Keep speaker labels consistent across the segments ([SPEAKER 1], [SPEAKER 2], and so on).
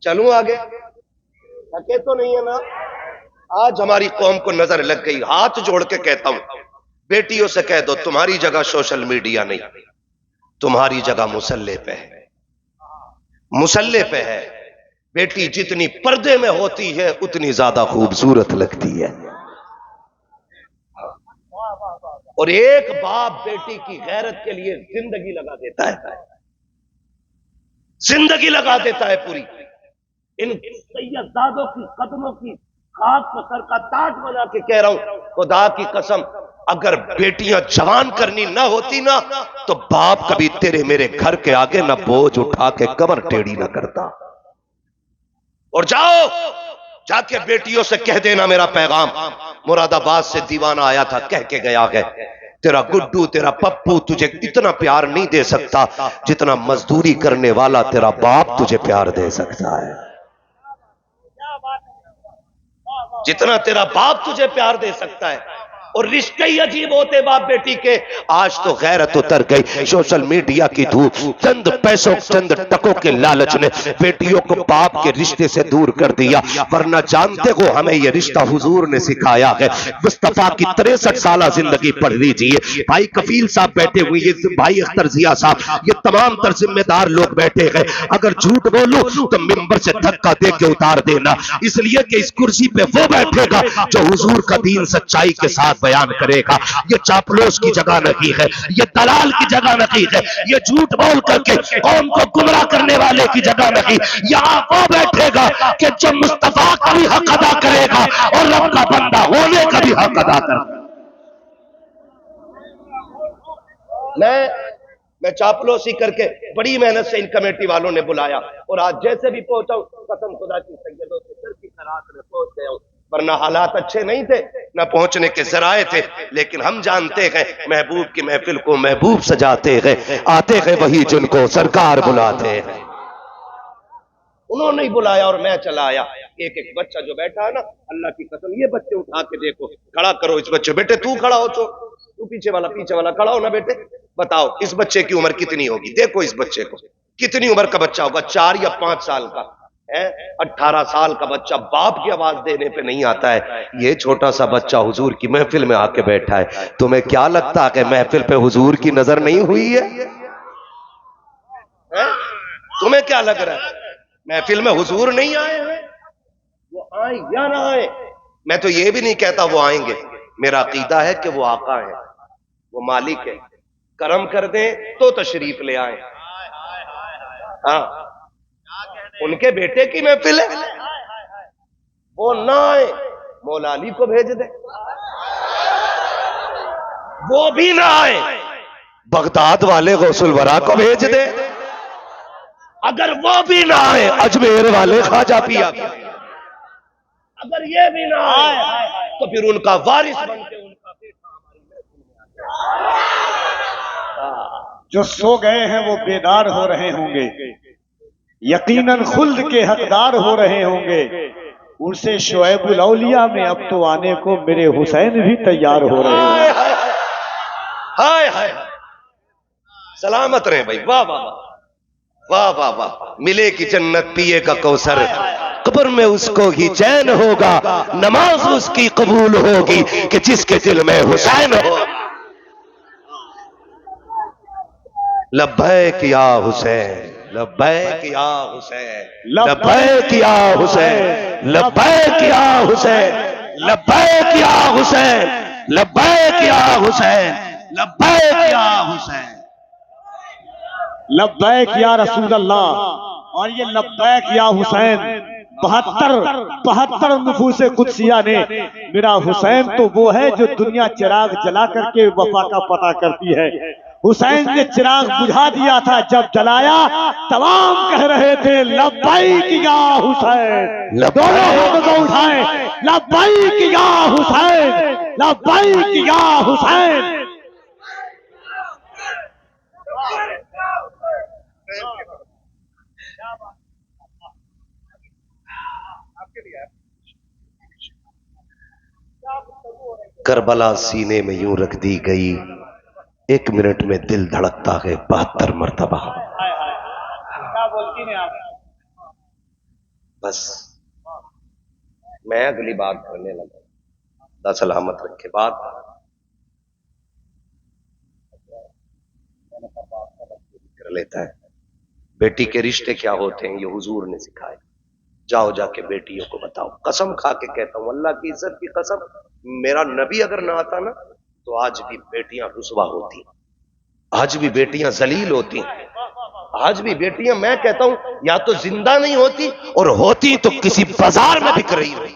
[SPEAKER 1] چلوں آگے؟ تھکے تو نہیں ہے نا؟ آج ہماری قوم کو نظر لگ گئی. ہاتھ جوڑ کے کہتا ہوں بیٹیوں سے کہہ دو تمہاری جگہ سوشل میڈیا نہیں، تمہاری جگہ مسلح پہ ہے. مسلح پہ ہے. بیٹی جتنی پردے میں ہوتی ہے اتنی زیادہ خوبصورت لگتی ہے. اور ایک باپ بیٹی کی غیرت کے لیے زندگی لگا دیتا ہے، زندگی لگا دیتا ہے پوری. ان سیدزادوں کی قدموں کی خاک کو سر کا تاج بنا کے کہہ رہا ہوں، خدا کی قسم اگر بیٹیاں جوان کرنی نہ ہوتی نا تو باپ کبھی تیرے میرے گھر کے آگے نہ بوجھ اٹھا کے کمر ٹیڑھی نہ کرتا. اور جاؤ جا کے بیٹیوں سے کہہ دینا میرا پیغام. مراد آباد سے دیوانہ آیا تھا، کہہ کے گیا ہے تیرا گڈو تیرا پپو تجھے اتنا پیار نہیں دے سکتا جتنا مزدوری کرنے والا تیرا باپ تجھے پیار دے سکتا ہے. جتنا تیرا باپ تجھے پیار دے سکتا ہے. اور رشتے ہی عجیب ہوتے باپ بیٹی کے. آج تو غیرت اتر گئی. سوشل میڈیا کی دھوپ، چند پیسوں چند ٹکوں کے لالچ نے بیٹیوں کو باپ کے رشتے سے دور کر دیا. ورنہ جانتے ہو ہمیں یہ رشتہ حضور نے سکھایا ہے. مصطفیٰ کی 63 سالہ زندگی پڑھ لیجئے. بھائی کفیل صاحب بیٹھے ہوئے، یہ بھائی اختر ضیاء صاحب، یہ تمام تر ذمہ دار لوگ بیٹھے ہیں. اگر جھوٹ بولوں تو ممبر سے دھکا دے کے اتار دینا، اس لیے کہ اس کرسی پہ وہ بیٹھے گا جو حضور کا دین سچائی کے ساتھ بیان کرے گا. یہ چاپلوس کی جگہ نہیں ہے، یہ دلال کی جگہ نہیں ہے، یہ جھوٹ بول کر کے قوم کو گمراہ کرنے والے کی جگہ نہیں. یہاں وہ بیٹھے گا کہ جو مصطفیٰ کا بھی حق ادا کرے گا اور رب کا بندہ ہونے کا بھی حق ادا کرے گا. میں چاپلوسی کر کے بڑی محنت سے ان کمیٹی والوں نے بلایا اور آج جیسے بھی پہنچا ہوں قسم خدا کی سیدوں کے سر کی خیرات میں پہنچ گیا ہوں. ورنہ حالات اچھے نہیں تھے، نہ پہنچنے کے ذرائع تھے. لیکن ہم جانتے ہیں محبوب کی محفل کو محبوب سجاتے ہیں، آتے ہیں وہی جن کو سرکار بلاتے ہیں. انہوں نے بلایا اور میں چلا آیا. ایک ایک بچہ جو بیٹھا ہے نا، اللہ کی قسم یہ بچے اٹھا کے دیکھو، کھڑا کرو اس بچے. بیٹے تو کھڑا ہو، تو پیچھے والا کھڑا ہو نا بیٹے. بتاؤ اس بچے کی عمر کتنی ہوگی؟ دیکھو اس بچے کو، کتنی عمر کا بچہ ہوگا؟ 4 یا 5 سال کا ہے. 18 سال کا بچہ باپ کی آواز دینے پہ نہیں آتا ہے. یہ چھوٹا سا بچہ حضور کی محفل میں آ کے بیٹھا ہے. تمہیں کیا لگتا ہے کہ محفل پہ حضور کی نظر نہیں ہوئی ہے؟ تمہیں کیا لگ رہا ہے محفل میں حضور نہیں آئے ہیں؟ وہ آئیں یا نہ آئیں، میں تو یہ بھی نہیں کہتا وہ آئیں گے. میرا عقیدہ ہے کہ وہ آقا ہے، وہ مالک ہے. کرم کر دیں تو تشریف لے آئیں. ہاں ان کے بیٹے کی محفل ہے، وہ نہ آئے مولا علی کو بھیج دیں. وہ بھی نہ آئے بغداد والے غوث الورا کو بھیج دیں. اگر وہ بھی نہ آئے اجمیر والے خواجہ پیا. اگر یہ بھی نہ آئے تو پھر ان کا وارث بن کے ان کا بیٹا ہماری محفل میں آ.
[SPEAKER 2] جو سو گئے ہیں وہ بیدار ہو رہے ہوں گے، یقیناً خلد کے حقدار ہو رہے ہوں گے. ان سے شعیب الاولیاء میں اب تو آنے کو میرے حسین بھی تیار ہو رہے ہیں.
[SPEAKER 1] ہائے ہائے سلامت رہے بھائی. واہ واہ واہ واہ واہ. ملے کی جنت پیے کا کوثر، قبر میں اس کو ہی چین ہوگا. نماز اس کی قبول ہوگی کہ جس کے دل میں حسین ہو. لبیک یا حسین، لبیک یا حسین، لبیک یا حسین، لبیک یا حسین، لبیک یا حسین، لبیک یا حسین، لبیک یا حسین.
[SPEAKER 2] لبیک یا رسول اللہ اور یہ لبیک یا حسین 72 نفوس قدسیہ نے میرا حسین تو وہ ہے جو دنیا چراغ جلا کر کے وفا کا پتہ کرتی ہے. حسین نے چراغ بجھا دیا تھا، جب جلایا تمام کہہ رہے تھے لبیک یا حسین. دونوں ہاتھوں کو اٹھائیں، لبیک یا حسین، لبیک یا حسین.
[SPEAKER 1] کربلا سینے میں یوں رکھ دی گئی، 1 منٹ میں دل دھڑکتا ہے 72 مرتبہ. بس میں اگلی بات کرنے لگا، اللہ سلامت رکھے بات کر لیتا ہے۔ بیٹی کے رشتے کیا ہوتے ہیں یہ حضور نے سکھائے، جاؤ جا کے بیٹیوں کو بتاؤ۔ قسم کھا کے کہتا ہوں، اللہ کی عزت کی قسم، میرا نبی اگر نہ آتا نا تو آج بھی بیٹیاں رسوا ہوتی، آج بھی بیٹیاں ذلیل ہوتی، آج بھی بیٹیاں میں کہتا ہوں یا تو زندہ نہیں ہوتی اور ہوتی تو کسی بازار میں بک رہی ہوتی۔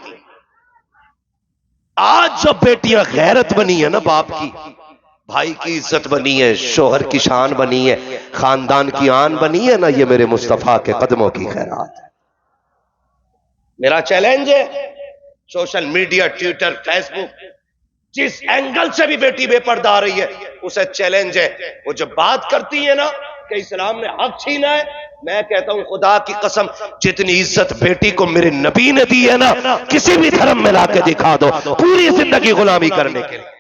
[SPEAKER 1] آج جو بیٹیاں غیرت بنی ہے نا، باپ کی، بھائی کی عزت بنی ہے، شوہر کی شان بنی ہے، خاندان کی آن بنی ہے نا، یہ میرے مصطفیٰ کے قدموں کی خیرات ہے۔ میرا چیلنج ہے، سوشل میڈیا، ٹویٹر، فیس بک، جس اینگل سے بھی بیٹی بے پردہ آ رہی ہے اسے چیلنج ہے، وہ جب بات کرتی ہے نا کہ اسلام نے حق چھینا ہے، میں کہتا ہوں خدا کی قسم جتنی عزت بیٹی کو میرے نبی نے دی ہے نا، کسی بھی دھرم میں لا کے دکھا دو، پوری زندگی غلامی کرنے کے لیے۔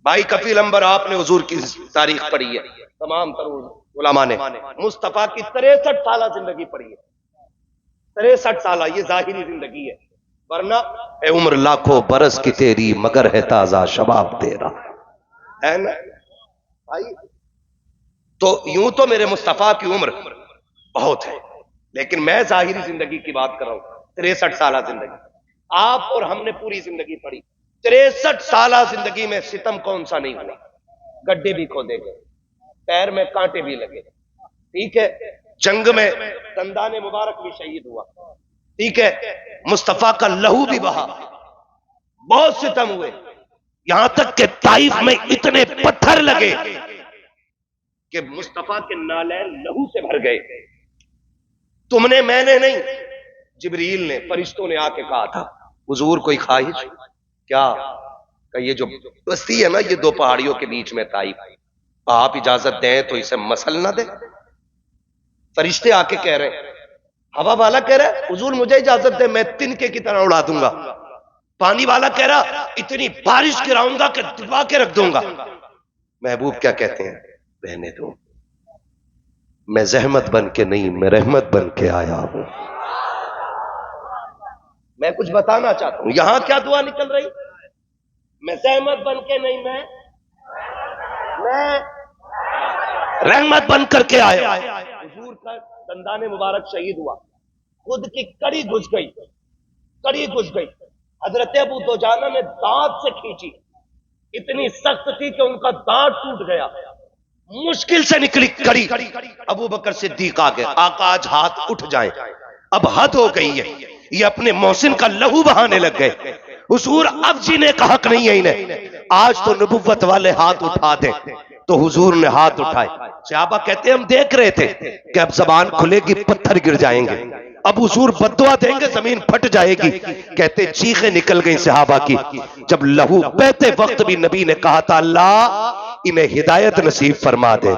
[SPEAKER 1] بھائی کفیل امبر، آپ نے حضور کی تاریخ پڑھی ہے، تمام تر علماء نے مصطفیٰ کی 63 سالہ زندگی پڑھی ہے، 63 سالہ، یہ ظاہری زندگی ہے، ورنہ اے عمر لاکھوں برس کی تیری مگر ہے تازہ شباب تیرا، ہے نا بھائی؟ تو یوں تو میرے مصطفیٰ کی عمر بہت ہے، لیکن میں ظاہری زندگی کی بات کر رہا ہوں، 63 سالہ زندگی، آپ اور ہم نے پوری زندگی پڑھی، 63 سالہ زندگی میں ستم کون سا نہیں ہوا، گڈھے بھی کھودے گئے، پیر میں کانٹے بھی لگے، ٹھیک ہے، جنگ میں دندان مبارک بھی شہید ہوا، ٹھیک ہے، مصطفیٰ کا لہو بھی بہا، بہت ستم ہوئے، یہاں تک کہ طائف میں اتنے پتھر لگے کہ مصطفیٰ کے نالین لہو سے بھر گئے۔ تم نے، میں نے نہیں، جبریل نے، فرشتوں نے آ کے کہا تھا حضور کوئی خواہش کیا، کہ یہ جو بستی ہے نا، یہ دو پہاڑیوں کے بیچ میں طائف، آپ اجازت دیں تو اسے مسل نہ دیں؟ فرشتے آ کے کہہ رہے ہیں، ہوا والا کہہ رہا ہے حضور مجھے اجازت دیں میں تنکے کی طرح اڑا دوں گا، پانی والا کہہ رہا اتنی بارش گراؤں گا کہ دبا کے رکھ دوں گا۔ محبوب کیا کہتے ہیں، رہنے دو، میں زحمت بن کے نہیں، میں رحمت بن کے آیا ہوں۔ میں کچھ بتانا چاہتا ہوں، یہاں کیا دعا نکل رہی، میں زحمت بن کے نہیں، میں رحمت بن کر کے آیا۔ حضور کا دندان مبارک شہید ہوا، خود کی کڑی گھس گئی، کڑی گھس گئی، حضرت ابو دجانہ نے دانت سے کھینچی، اتنی سخت تھی کہ ان کا دانت ٹوٹ گیا، مشکل سے نکلی کڑی۔ ابو بکر صدیق آ گئے، آقا آج ہاتھ اٹھ جائیں، اب حد ہو گئی ہے، یہ اپنے محسن کا لہو بہانے لگ گئے، حضور اب جینے کا حق نہیں ہے انہیں، آج تو نبوت والے ہاتھ اٹھا دیں۔ تو حضور نے ہاتھ اٹھائے، صحابہ کہتے ہیں ہم دیکھ رہے تھے کہ اب زبان کھلے گی پتھر گر جائیں گے، اب حضور بددعا دیں گے زمین پھٹ جائے گی، کہتے چیخیں نکل گئیں صحابہ کی۔ جب لہو بہتے وقت بھی نبی نے کہا تھا اللہ انہیں ہدایت نصیب فرما دے،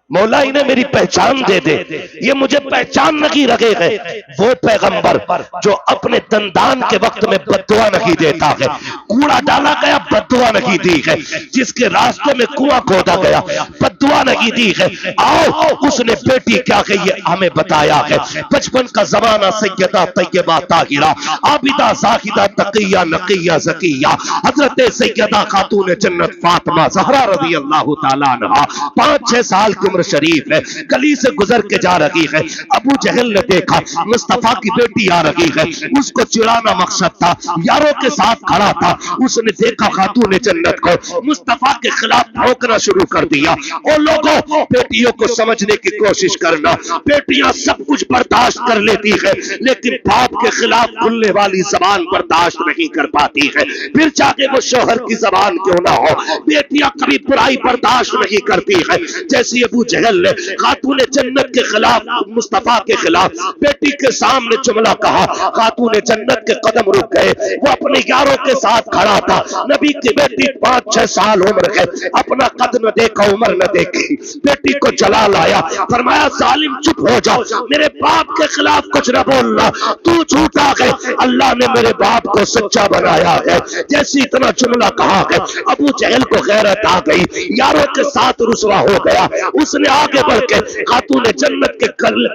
[SPEAKER 1] مولا انہیں میری پہچان دے دے، یہ مجھے پہچان نہیں رکھے گئے، وہ پیغمبر جو اپنے دندان کے وقت میں بددعا نہیں دیتا ہے، کوڑا ڈالا گیا بددعا نہیں دی ہے، جس کے راستے میں کنواں کھودا گیا بددعا نہیں دی ہے، آؤ اس نے بیٹی کیا کہی ہے ہمیں بتایا ہے، بچپن کا زمانہ سیدہ طیبہ طاہرہ عابدہ زاہدہ تقیہ نقیہ زکیہ حضرت سیدہ خاتون جنت فاطمہ زہرا رضی اللہ تعالیٰ عنہا، 5-6 سال کی عمر شریف ہے، گلی سے گزر کے جا رہی ہے، ابو جہل نے دیکھا مصطفیٰ کی بیٹی آ رہی ہے، اس کو چڑانا مقصد تھا، یاروں کے ساتھ کھڑا تھا، اس نے دیکھا خاتون جنت کو مصطفیٰ کے خلاف بھونکنا شروع کر دیا۔ او لوگوں، بیٹیوں کو سمجھنے کی کوشش کرنا، بیٹیاں سب کچھ برداشت کر لیتی ہے لیکن باپ کے خلاف کھلنے والی زبان برداشت نہیں کر پاتی ہے، پھر چاہے وہ شوہر کی زبان کیوں نہ ہو، بیٹیاں کبھی برائی برداشت نہیں کرتی ہے۔ جیسی ابو جہل نے خاتون جنت کے خلاف، مصطفیٰ کے خلاف بیٹی کے سامنے جملہ کہا، خاتون جنت کے قدم رک گئے، وہ اپنے یاروں کے ساتھ کھڑا تھا، نبی کی بیٹی 5-6 سال عمر ہے، اپنا قد نہ دیکھا عمر نہ دیکھی، بیٹی کو جلال آیا، فرمایا ظالم چپ ہو جا، میرے باپ کے خلاف کچھ نہ بولنا، تو جھوٹا ہے، اللہ نے میرے باپ کو سچا بنایا ہے۔ جیسی اتنا جملہ کہا ہے ابو جہل کو غیرت آ گئی، یاروں کے ساتھ رسوا ہو گیا، اس نے آگے بڑھ کے خاتون جنت کے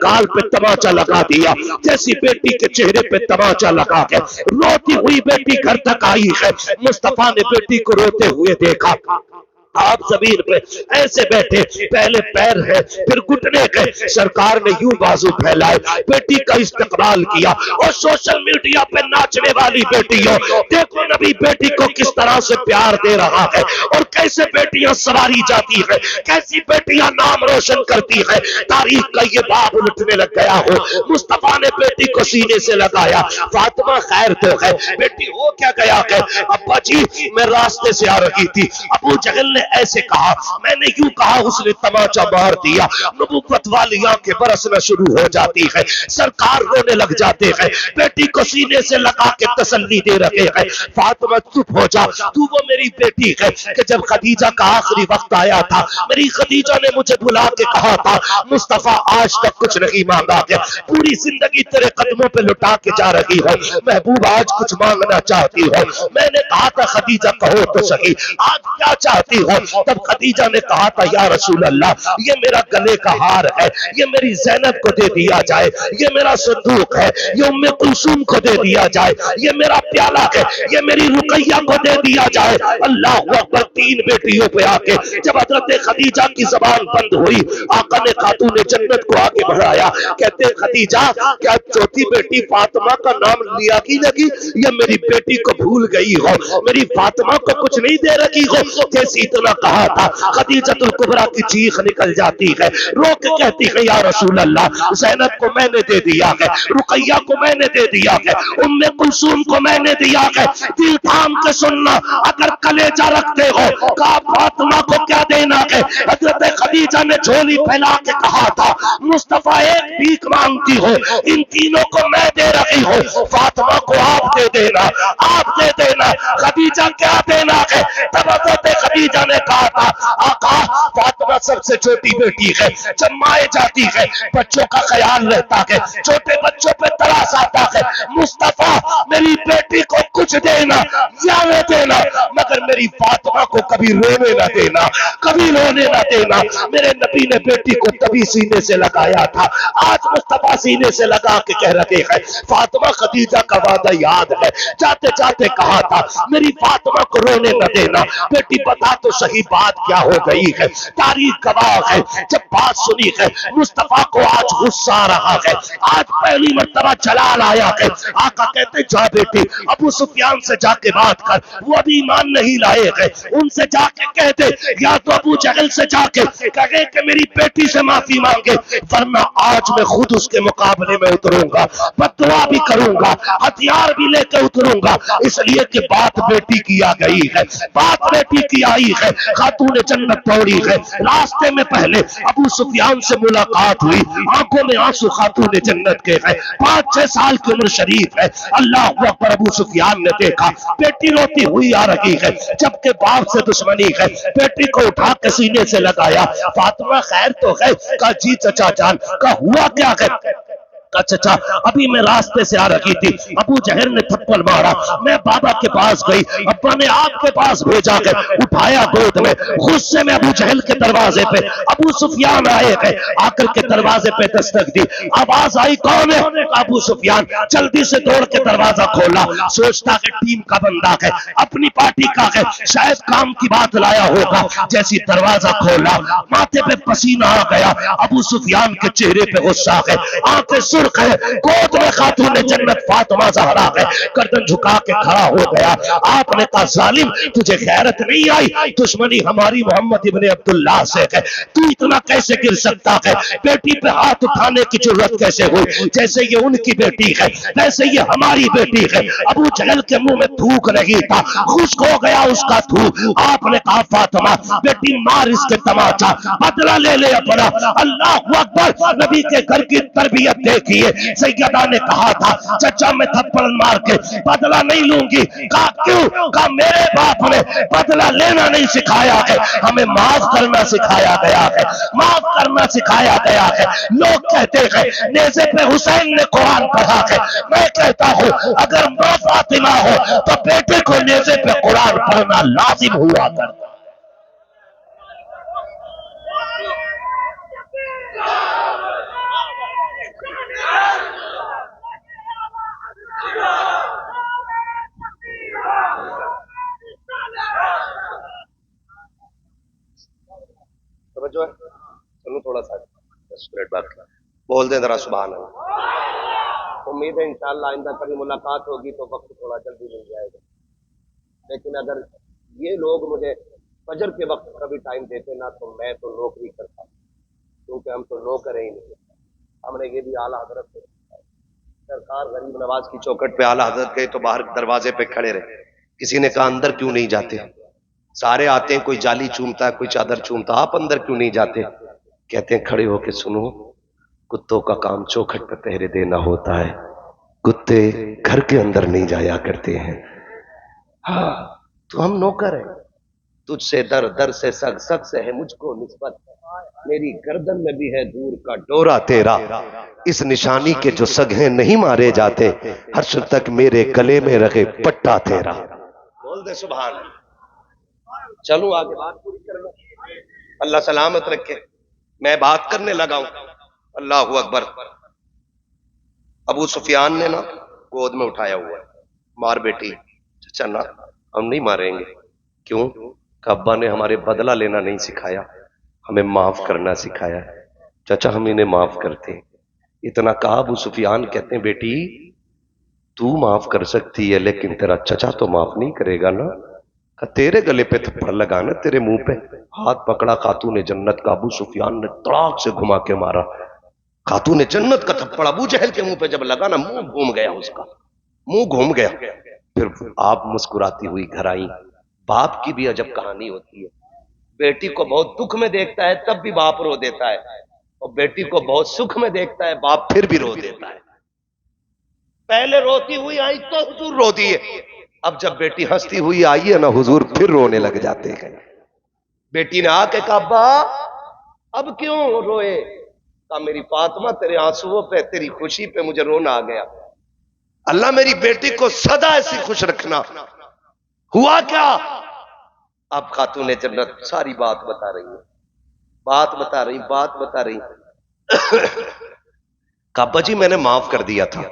[SPEAKER 1] گال پہ تماچا لگا دیا، جیسی بیٹی کے چہرے پہ تماچا لگا کے روتی ہوئی بیٹی گھر تک آئی ہے۔ مصطفیٰ نے بیٹی کو روتے ہوئے دیکھا، آپ زمین پہ ایسے بیٹھے، پہلے پیر ہے پھر گھٹنے گئے، سرکار نے یوں بازو پھیلائے، بیٹی کا استقبال کیا، اور سوشل میڈیا پہ ناچنے والی بیٹی ہو، دیکھو نبی بیٹی کو کس طرح سے پیار دے رہا ہے، اور کیسے بیٹیاں سواری جاتی ہے، کیسی بیٹیاں نام روشن کرتی ہے۔ تاریخ کا یہ باب الٹنے لگ گیا ہو، مصطفیٰ نے بیٹی کو سینے سے لگایا، فاطمہ خیر تو ہے، بیٹی ہو کیا گیا ہے؟ ابا جی میں راستے سے آ رہی تھی، ابو جہل نے ایسے کہا، میں نے یوں کہا، اس نے تماچا مار دیا۔ نبوت والی آنکھیں برسنا شروع ہو جاتی ہے، سرکار رونے لگ جاتے ہیں، بیٹی کو سینے سے لگا کے تسلی دے رہے ہیں۔ فاطمہ چپ ہو جا، تو وہ میری بیٹی ہے کہ جب خدیجہ کا آخری وقت آیا تھا، میری خدیجہ نے مجھے بلا کے کہا تھا مصطفیٰ آج تک کچھ نہیں مانگا ہے، پوری زندگی تیرے قدموں پہ لٹا کے جا رہی ہو، محبوب آج کچھ مانگنا چاہتی ہو۔ میں نے کہا تھا خدیجہ کہو تو صحیح آج کیا چاہتی ہو؟ تب خدیجہ نے کہا تھا یا رسول اللہ یہ میرا گلے کا ہار ہے، یہ میری زینب کو دے دیا جائے، یہ میرا صندوق ہے، یہ ام کلثوم کو دے دیا جائے، یہ میرا پیالہ ہے، یہ میری رقیہ کو دے دیا جائے۔ اللہ اکبر، تین بیٹیوں پہ آ کے جب حضرت خدیجہ کی زبان بند ہوئی، آقا نے خاتون جنت کو آگے بڑھایا، کہتے خدیجہ کیا چوتھی بیٹی فاطمہ کا نام لیا کی لگی، یا میری بیٹی کو بھول گئی ہو، میری فاطمہ کو کچھ نہیں دے رکھی ہو؟ جیسی اتنا کہا تھا خدیجۃ الکبریٰ کی چیخ نکل جاتی ہے، رو کے کہتی ہے یا رسول اللہ زینب کو میں نے دے دیا ہے، رقیہ کو میں نے دے دیا ہے، ام کلثوم کو میں نے دیا ہے۔ دل تھام کے سننا، اگر کلیجہ رکھتے ہو کہا فاطمہ کو کیا دینا ہے؟ حضرت خدیجہ نے جھولی پھیلا کے کہا تھا مصطفیٰ ایک بھیک مانگتی ہو، ان تینوں کو میں دے رہی ہوں، فاطمہ کو آپ دے دینا، آپ دے دینا۔ خدیجہ کیا دینا ہے؟ تب حضرت خدیجہ نے کہا تھا آقا فاطمہ سب سے چھوٹی بیٹی ہے، جب مائے جاتی ہے بچوں کا خیال رہتا ہے، چھوٹے بچوں پہ تراس آتا ہے، مصطفیٰ میری بیٹی کو کچھ دینا یا نہ دینا، مگر میری فاطمہ کو کبھی رونے نہ دینا، کبھی رونے نہ دینا۔ میرے نبی نے بیٹی کو تبھی سینے سے لگایا تھا، آج مصطفیٰ سینے سے لگا کے کہہ رہے ہیں فاطمہ خدیجہ کا وعدہ یاد ہے، جاتے جاتے کہا تھا میری فاطمہ کو رونے نہ دینا۔ بیٹی بتا تو صحیح بات کیا ہو گئی ہے؟ تاریخ گواہ ہے، جب بات سنی ہے مصطفیٰ کو آج غصہ آ رہا ہے، آج پہلی مرتبہ جلال آیا ہے۔ آقا کہتے جا بیٹی ابو سفیان سے جا کے بات کر، وہ ابھی ایمان نہیں لائے ہیں، ان سے جا کے کہہ دے، یا تو ابو جہل سے جا کے کہے کہ میری بیٹی سے معافی مانگے، ورنہ آج میں خود اس کے مقابلے میں اتروں گا، بددعا بھی کروں گا، ہتھیار بھی لے کے اتروں گا، اس لیے کہ بات بیٹی کی آ گئی ہے، بات بیٹی کی آئی ہے۔ خاتون جنت دوڑی ہے، راستے میں پہلے ابو سفیان سے ملاقات ہوئی، آنکھوں میں آنسو خاتون جنت کے ہے، 5-6 سال کی عمر شریف ہے۔ اللہ اکبر، ابو سفیان نے دیکھا بیٹی روتی ہوئی آ رہی ہے، جبکہ باپ سے دشمنی ہے، بیٹی کو اٹھا کے سینے سے لگایا، فاطمہ خیر تو ہے؟ کہا جی چچا جان، کہا ہوا کیا ہے؟ چچا ابھی میں راستے سے آ رہی تھی، ابو جہل نے تھپڑ مارا، میں بابا کے پاس گئی، ابا نے آپ کے پاس بھیجا ہے، اٹھایا گود میں، غصے میں ابو جہل کے دروازے پہ ابو سفیان آئے ہیں، آ کر کے دروازے پہ دستک دی، آواز آئی کون ہے؟ ابو سفیان جلدی سے دوڑ کے دروازہ کھولا، سوچتا کہ ٹیم کا بندہ ہے، اپنی پارٹی کا ہے، شاید کام کی بات لایا ہوگا۔ جیسی دروازہ کھولا ماتھے پہ پسینہ آ گیا، ابو سفیان کے چہرے پہ غصہ ہے، آنکھیں سرخ ہے، گود میں خاتون جنت فاطمہ زہرا ہے، گردن جھکا کے کھڑا ہو گیا۔ آپ نے کہا ظالم تجھے غیرت نہیں آئی؟ دشمنی ہماری محمد ابن عبداللہ سے ہے، تو اتنا کیسے گر سکتا ہے؟ بیٹی پہ ہاتھ اٹھانے کی جرت کیسے ہوئی؟ جیسے یہ ان کی بیٹی ہے ویسے یہ ہماری بیٹی ہے۔ ابو جہل کے منہ میں تھوک نہیں تھا، خشک ہو گیا اس کا تھوک۔ آپ نے کہا فاطمہ بیٹی مار اس کے تماچا، بدلہ لے لے اپنا۔ اللہ اکبر، نبی کے گھر کی تربیت دیکھیے۔ سیدہ نے کہا تھا چچا میں تھپڑ مار کے بدلہ نہیں لوں گی، کہا کیوں؟ کہا میرے باپ نے بدلہ لینا نہیں سکھایا ہے، ہمیں معاف کرنا سکھایا گیا ہے، معاف کرنا سکھایا گیا ہے۔ لوگ کہتے ہیں نیزے پہ حسین نے قرآن پڑھا ہے، میں کہتا ہوں اگر ماں فاطمہ ہو تو بیٹے کو نیزے پہ قرآن پڑھنا لازم ہوا کرتا۔ منٹ باقی، بول دیں ذرا سبحان اللہ۔ امید ہے انشاءاللہ آئندہ کبھی ملاقات ہوگی تو وقت تھوڑا جلدی مل جائے گا، لیکن اگر یہ لوگ مجھے فجر کے وقت کبھی ٹائم دیتے نا تو میں تو نوکری کرتا، کیونکہ ہم تو نوکر ہی نہیں، ہم نے یہ بھی اعلیٰ حضرت سے سرکار غریب نواز کی چوکھٹ پہ اعلیٰ حضرت گئے تو باہر دروازے پہ کھڑے رہے، کسی نے کہا اندر کیوں نہیں جاتے؟ سارے آتے ہیں، کوئی جالی چومتا ہے، کوئی چادر چومتا، آپ اندر کیوں نہیں جاتے؟ کہتے ہیں کھڑے ہو کے سنو، کتوں کا کام چوکھٹ پہ پہرے دینا ہوتا ہے، کتے گھر کے اندر نہیں جایا کرتے ہیں۔ ہاں تو ہم نوکر ہیں، تجھ سے در در سے سگ سگ سے ہے مجھ کو نسبت، میری گردن میں بھی ہے دور کا ڈورا تیرا، اس نشانی کے جو سگ ہیں نہیں مارے جاتے، حشر تک میرے گلے میں رکھے پٹا تیرا۔ بول دے سبحان اللہ۔ چلوں آگے بات پوری کر لو، اللہ سلامت رکھے، میں بات کرنے لگا ہوں۔ اللہ اکبر۔ ابو سفیان نے نا گود میں اٹھایا ہوا ہے، مار بیٹی، چچا نا ہم نہیں ماریں گے، کیوں کہ ابا نے ہمارے بدلہ لینا نہیں سکھایا، ہمیں معاف کرنا سکھایا ہے، چچا ہم انہیں معاف کرتے ہیں۔ اتنا کہا ابو سفیان کہتے ہیں بیٹی تو معاف کر سکتی ہے لیکن تیرا چچا تو معاف نہیں کرے گا نا، کہ تیرے گلے پہ تھپڑ لگانا، تیرے منہ پہ۔ ہاتھ پکڑا خاتون جنت کا، ابو سفیان نے تڑاک سے گھما کے مارا، خاتون جنت کا تھپڑ ابو جہل کے منہ پہ جب لگا نا منہ گھوم گیا، اس کا منہ گھوم گیا۔ پھر آپ مسکراتی ہوئی گھر آئی۔ باپ کی بھی عجب کہانی ہوتی ہے، بیٹی کو بہت دکھ میں دیکھتا ہے تب بھی باپ رو دیتا ہے، اور بیٹی کو بہت سکھ میں دیکھتا ہے باپ پھر بھی رو دیتا ہے۔ پہلے روتی ہوئی آئی تو حضور رو دیے، اب جب بیٹی ہنستی ہوئی آئی ہے نا حضور پھر رونے لگ جاتے ہیں۔ بیٹی نے آ کے کہا ابا اب کیوں روئے؟ کہا میری فاطمہ تیرے آنسوؤں پہ، تیری خوشی پہ مجھے رونا آ گیا، اللہ میری بیٹی کو سدا ایسی خوش رکھنا۔ ہوا کیا؟ اب خاتون جنت ساری بات بتا رہی ہے، بات بتا رہی کہا ابا جی میں نے معاف کر دیا تھا۔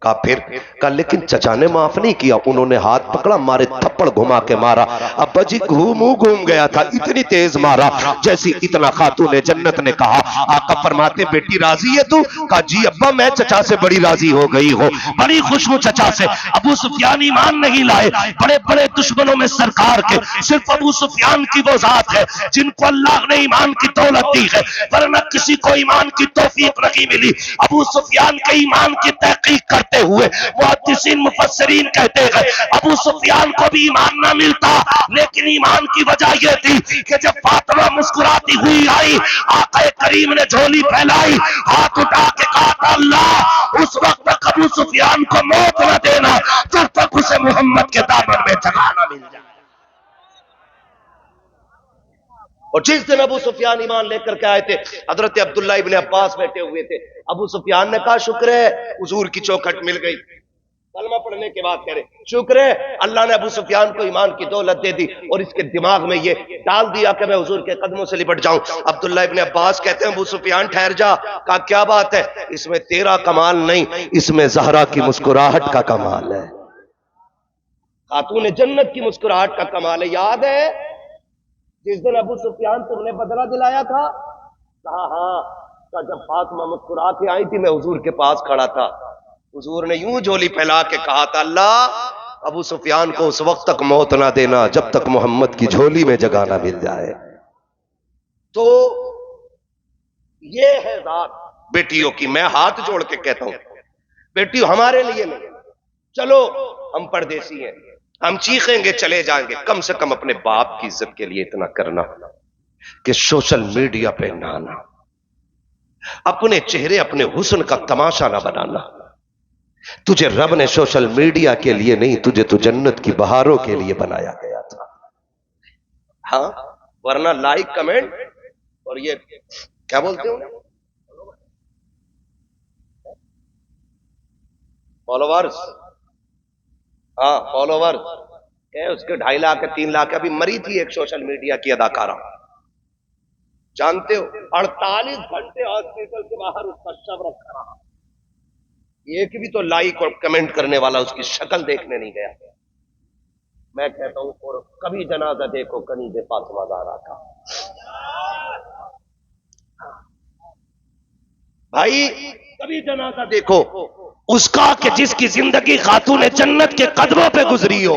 [SPEAKER 1] کہا پھر؟ کہا لیکن چچا نے معاف نہیں کیا، انہوں نے ہاتھ پکڑا مارے تھپڑ گھما کے مارا، ابا جی منہ گھوم گیا تھا، اتنی تیز مارا جیسی اتنا خاتون جنت نے کہا۔ آقا فرماتے بیٹی راضی ہے تو؟ کہا جی ابا میں چچا سے بڑی راضی ہو گئی ہوں، بڑی خوش ہوں چچا سے۔ ابو سفیان ایمان نہیں لائے، بڑے بڑے دشمنوں میں سرکار کے صرف ابو سفیان کی وہ ذات ہے جن کو اللہ نے ایمان کی دولت دی ہے، ورنہ کسی کو ایمان کی توفیق نہیں ملی۔ ابو سفیان کے ایمان کی تحقیق کرتے ہوئے محدثین مفسرین کہتے ہیں ابو سفیان کو بھی ایمان نہ ملتا، لیکن ایمان کی وجہ یہ تھی کہ جب فاطمہ مسکراتی ہوئی آئی، آقا کریم نے جھولی پھیلائی، ہاتھ اٹھا کے کہا تھا اللہ اس وقت تک ابو سفیان کو موت نہ دینا جب تک اسے محمد کے دامن میں جگہ نہ مل جائے۔ اور جس دن ابو سفیان ایمان لے کر کے آئے تھے، حضرت عبداللہ ابن عباس بیٹھے ہوئے تھے، ابو سفیان نے کہا شکر ہے حضور کی چوکھٹ مل گئی، کلمہ پڑھنے کے بعد کہہ رہے شکر ہے اللہ نے ابو سفیان کو ایمان کی دولت دے دی اور اس کے دماغ میں یہ ڈال دیا کہ میں حضور کے قدموں سے لپٹ جاؤں۔ عبداللہ ابن عباس کہتے ہیں ابو سفیان ٹھہر جا۔ کہا کیا بات ہے؟ اس میں تیرا کمال نہیں، اس میں زہرا کی مسکراہٹ کا کمال ہے، خاتون جنت کی مسکراہٹ کا کمال ہے۔ یاد ہے جس دن ابو سفیان تم نے بدلہ دلایا تھا؟ کہا ہاں۔ کہا جب فاطمہ مسکرا کے آئی تھی میں حضور کے پاس کھڑا تھا، حضور نے یوں جھولی پھیلا کے کہا تھا اللہ ابو سفیان کو اس وقت تک موت نہ دینا جب تک محمد کی جھولی میں جگہ نہ مل جائے۔ تو یہ ہے ذات بیٹیوں کی۔ میں ہاتھ جوڑ کے کہتا ہوں بیٹیوں ہمارے لیے نہیں، چلو ہم پردیسی ہیں، ہم چیخیں گے چلے جائیں گے، کم سے کم اپنے باپ کی عزت کے لیے اتنا کرنا کہ سوشل میڈیا پہ نہ آنا، اپنے چہرے اپنے حسن کا تماشا نہ بنانا۔ تجھے رب نے سوشل میڈیا کے لیے نہیں، تجھے تو جنت کی بہاروں کے لیے بنایا گیا تھا۔ ہاں ورنہ لائک کمنٹ اور یہ کیا بولتے ہو فالوورز، ہاں فالوورز، اس کے 2.5 لاکھ 3 لاکھ۔ ابھی مری تھی ایک سوشل میڈیا کی اداکارہ، جانتے ہو 48 گھنٹے ہاسپٹل کے باہر اس کا شب رکھا رہا، ایک بھی تو لائک اور کمنٹ کرنے والا اس کی شکل دیکھنے نہیں گیا۔ میں کہتا ہوں اور کبھی جنازہ دیکھو کنیز فاطمہ زہرا کا۔ بھائی کبھی جنازہ دیکھو اس کا کہ جس کی زندگی خاتون جنت کے قدموں پہ گزری ہو،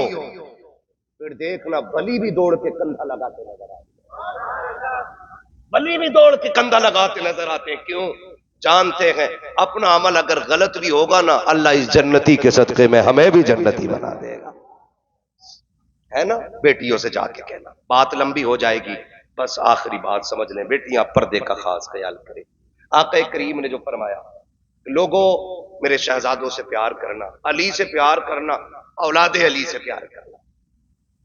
[SPEAKER 1] پھر دیکھنا ولی بھی دوڑ کے کندھا لگاتے نظر آتے ہیں، ولی بھی دوڑ کے کندھا لگاتے نظر آتے ہیں۔ کیوں؟ جانتے ہیں اپنا عمل اگر غلط بھی ہوگا نا، اللہ اس جنتی کے صدقے میں ہمیں بھی جنتی بنا دے گا، ہے نا؟ بیٹیوں سے جا کے کہنا، بات لمبی ہو جائے گی، بس آخری بات سمجھ لیں، بیٹیاں پردے کا خاص خیال کریں۔ آقا کریم نے جو فرمایا، لوگوں میرے شہزادوں سے پیار کرنا، علی سے پیار کرنا، اولاد علی سے پیار کرنا،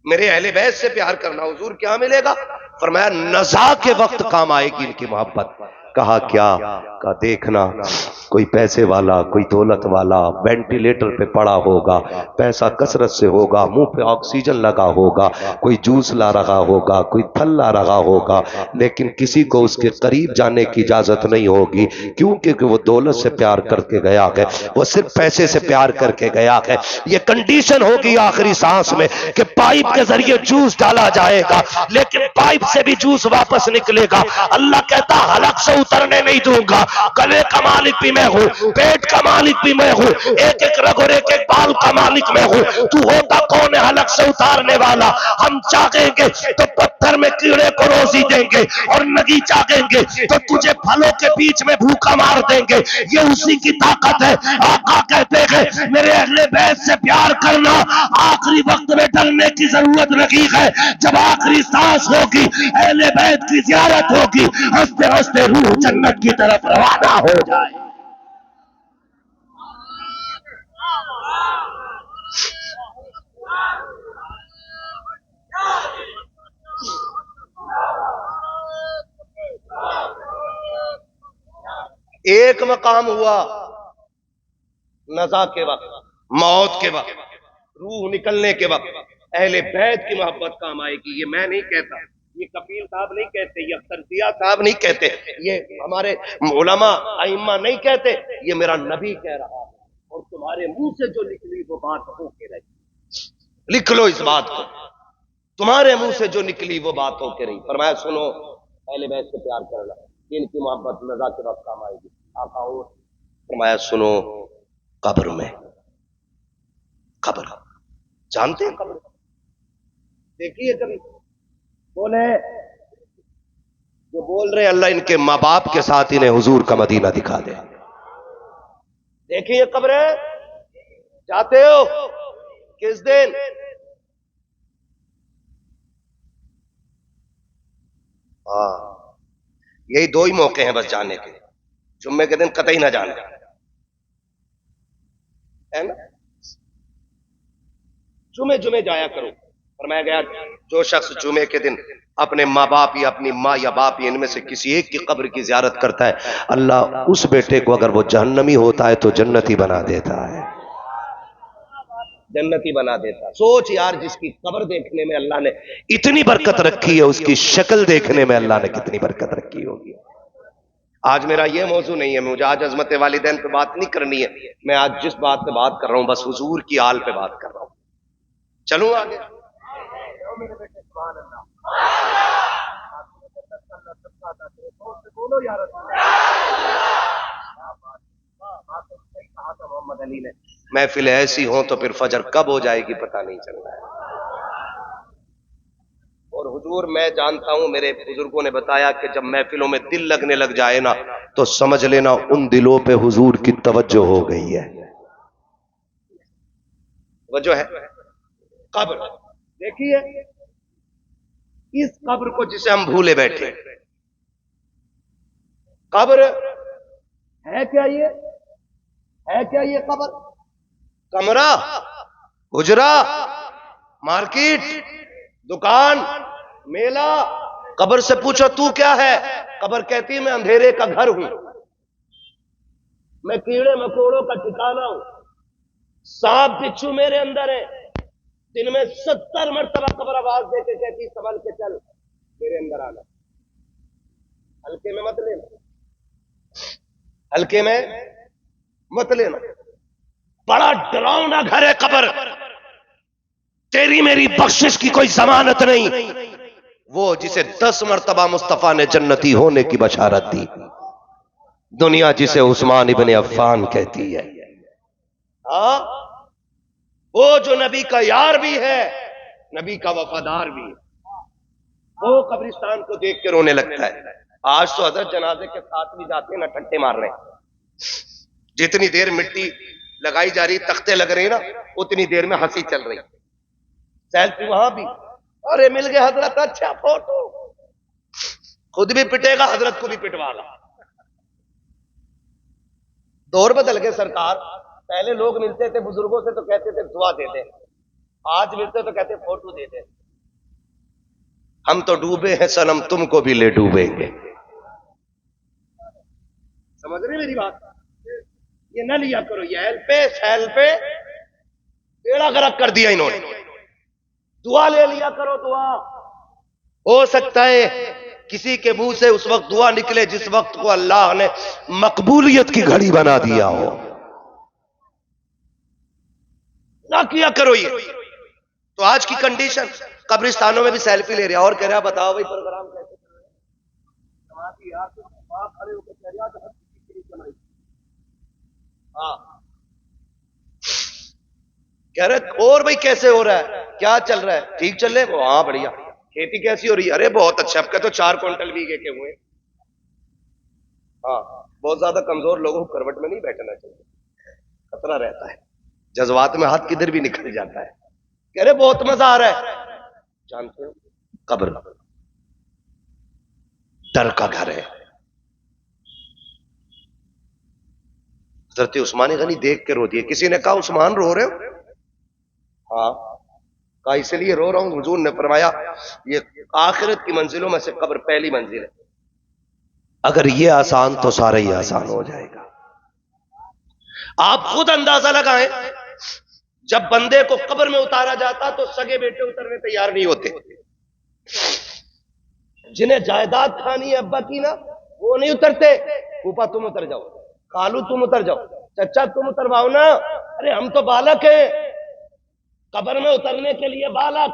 [SPEAKER 1] میرے اہل بیت سے پیار کرنا۔ حضور کیا ملے گا؟ فرمایا نزا کے وقت کام آئے گی ان کی محبت۔ کہا کیا؟ کہا دیکھنا کوئی پیسے والا، کوئی دولت والا وینٹیلیٹر پہ پڑا ہوگا، پیسہ کثرت سے ہوگا، منہ پہ آکسیجن لگا ہوگا، کوئی جوس لا رہا ہوگا، کوئی پھل لا رہا ہوگا، لیکن کسی کو اس کے قریب جانے کی اجازت نہیں ہوگی، کیونکہ وہ دولت سے پیار کر کے گیا ہے، وہ صرف پیسے سے پیار کر کے گیا ہے۔ یہ کنڈیشن ہوگی آخری سانس میں کہ پائپ کے ذریعے جوس ڈالا جائے گا، لیکن پائپ سے بھی جوس واپس نکلے گا۔ اللہ کہتا حلق سے اترنے نہیں دوں گا، گلے کا مالک بھی میں ہوں، پیٹ کا مالک بھی میں ہوں، ایک ایک رگ اور ایک ایک بال کا مالک میں ہوں۔ تو ہوتا کون ہے حلق سے اتارنے والا؟ ہم چاہیں گے تو پتھر میں کیڑے کو روزی دیں گے، اور نگی چاہیں گے تو تجھے پھلوں کے بیچ میں بھوکا مار دیں گے۔ یہ اسی کی طاقت ہے۔ آقا کہتے ہیں میرے اہل بیت سے پیار کرنا، آخری وقت میں ڈرنے کی ضرورت نہیں ہے۔ جب آخری سانس ہوگی اہل بیت کی زیارت ہوگی، ہنستے ہنستے روح جنت کی طرف روانہ ہو جائے۔ ایک مقام ہوا نزا کے وقت، موت کے وقت، روح نکلنے کے وقت اہل بیت کی محبت کام آئے گی۔ یہ میں نہیں کہتا، یہ کفیل صاحب نہیں کہتے، یہ اختر ضیاء صاحب نہیں کہتے، یہ ہمارے علماء ائمہ نہیں کہتے، یہ میرا نبی کہہ رہا ہے، اور تمہارے منہ سے جو نکلی وہ بات ہو کے رہی۔ لکھ لو اس بات کو، تمہارے منہ سے جو نکلی وہ بات ہو کے رہی۔ فرمایا سنو اہل بیت سے پیار کرنا، ان کی محبت نزا کے وقت کام آئے گی۔ آقا اور فرمایا سنو قبر میں، قبر جانتے ہیں قبر دیکھیے کبھی؟ بولے جو بول رہے اللہ ان کے ماں باپ کے ساتھ انہیں حضور کا مدینہ دکھا دے۔ دیکھیے قبریں جاتے ہو کس دن؟ یہی دو ہی موقع ہیں بس جانے کے، جمعے کے دن قطعی نہ جانا ہے نا، جمعے جایا کرو۔ فرمایا گیا جو شخص جمعے کے دن اپنے ماں باپ یا اپنی ماں یا باپ ان میں سے کسی ایک کی قبر کی زیارت کرتا ہے، اللہ اس بیٹے کو اگر وہ جہنمی ہوتا ہے تو جنتی بنا دیتا ہے، جنتی بنا دیتا۔ سوچ یار، جس کی قبر دیکھنے میں اللہ نے اتنی برکت رکھی ہے، اس کی شکل دیکھنے میں اللہ نے کتنی برکت رکھی ہوگی۔ آج میرا یہ موضوع نہیں ہے، مجھے آج عظمت والدین پہ بات نہیں کرنی ہے، میں آج جس بات پہ بات کر رہا ہوں بس حضور کی آل پہ بات کر رہا ہوں۔ چلوں آگے؟ محمد علی نے محفل ایسی ہوں تو پھر فجر کب ہو جائے گی پتہ نہیں چل رہا ہے۔ اور حضور میں جانتا ہوں، میرے بزرگوں نے بتایا کہ جب محفلوں میں دل لگنے لگ جائے نا تو سمجھ لینا ان دلوں پہ حضور کی توجہ ہو گئی ہے، توجہ ہے۔ قبر دیکھیے، اس قبر کو جسے ہم بھولے بیٹھے، قبر ہے کیا؟ یہ ہے کیا؟ یہ قبر کمرہ، حجرہ، مارکیٹ، دکان، میلہ؟ قبر سے پوچھو تو کیا ہے؟ قبر کہتی ہے میں اندھیرے کا گھر ہوں، میں کیڑے مکوڑوں کا ٹھکانہ ہوں، سانپ بچھو میرے اندر ہے۔ دن میں 70 مرتبہ قبر آواز دے کے کہتی سنبھل کے چل، میرے اندر آنا، ہلکے میں مت لینا، ہلکے میں مت لینا۔ بڑا ڈراؤنا گھر ہے قبر، تیری میری بخشش کی کوئی ضمانت نہیں۔ وہ جسے 10 مرتبہ مصطفیٰ نے جنتی ہونے کی بشارت دی، دنیا جسے عثمان ابن عفان کہتی ہے، ہاں وہ جو نبی کا یار بھی ہے، نبی کا وفادار بھی ہے، وہ قبرستان کو دیکھ کے رونے لگتا ہے۔ آج تو حضرت جنازے کے ساتھ بھی جاتے ہیں نا، ٹھٹے مار رہے ہیں، جتنی دیر مٹی لگائی جا رہی، تختے لگ رہے ہیں نا، اتنی دیر میں ہنسی چل رہی، سیلفی وہاں بھی، ارے مل گئے حضرت، اچھا فوٹو، خود بھی پٹے گا، حضرت کو بھی پٹوا گا۔ دور بدل گئے سرکار، پہلے لوگ ملتے تھے بزرگوں سے تو کہتے تھے دعا دے دیں، آج ملتے تو کہتے فوٹو دے دیں۔ ہم تو ڈوبے ہیں صنم، تم کو بھی لے ڈوبیں گے۔ سمجھ رہے میری بات؟ یہ نہ لیا کرو یہ سیل پہ بیڑا غرق کر دیا انہوں نے۔ دعا لے لیا کرو، دعا ہو سکتا ہے کسی کے منہ سے اس وقت دعا نکلے جس وقت کو اللہ نے مقبولیت کی گھڑی بنا دیا ہو۔ نہ کیا کرو یہ۔ تو آج کی کنڈیشن قبرستانوں میں بھی سیلفی لے رہا، اور کہہ رہا بتاؤ بھائی پروگرام کیسے کہہ رہے اور بھائی کیسے ہو رہا ہے، کیا چل رہا ہے، ٹھیک چل رہے ہیں؟ ہاں بڑھیا۔ کھیتی کیسی ہو رہی ہے؟ ارے بہت اچھا، اب کا تو 4 کوئنٹل بھی کے ہوئے۔ ہاں بہت زیادہ کمزور لوگوں کو کروٹ میں نہیں بیٹھنا چاہیے، خطرہ رہتا ہے، جذبات میں ہاتھ کدھر بھی نکل جاتا ہے۔ کہہ رہے بہت مزہ آ رہا ہے۔ جانتے ہو قبر ڈر کا گھر ہے۔ حضرت عثمان غنی دیکھ کے رو دیے۔ کسی نے کہا عثمان رو رہے ہو؟ ہاں کہا اس لیے رو رہا ہوں، حضور نے فرمایا یہ آخرت کی منزلوں میں سے قبر پہلی منزل ہے، اگر یہ آسان تو سارا ہی آسان ہو جائے گا۔ آپ خود اندازہ لگائیں، جب بندے کو قبر میں اتارا جاتا تو سگے بیٹے اترنے تیار نہیں ہوتے، جنہیں جائیداد کھانی ہے ابا کی نا، وہ نہیں اترتے۔ پھوپا تم اتر جاؤ، خالو تم اتر جاؤ، چچا تم اترواؤ نا، ارے ہم تو بالک ہیں، قبر میں اترنے کے لیے بالک،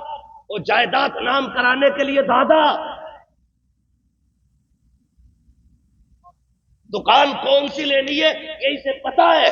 [SPEAKER 1] وہ جائیداد نام کرانے کے لیے دادا۔ دکان کون سی لینی ہے یہ اسے پتا ہے،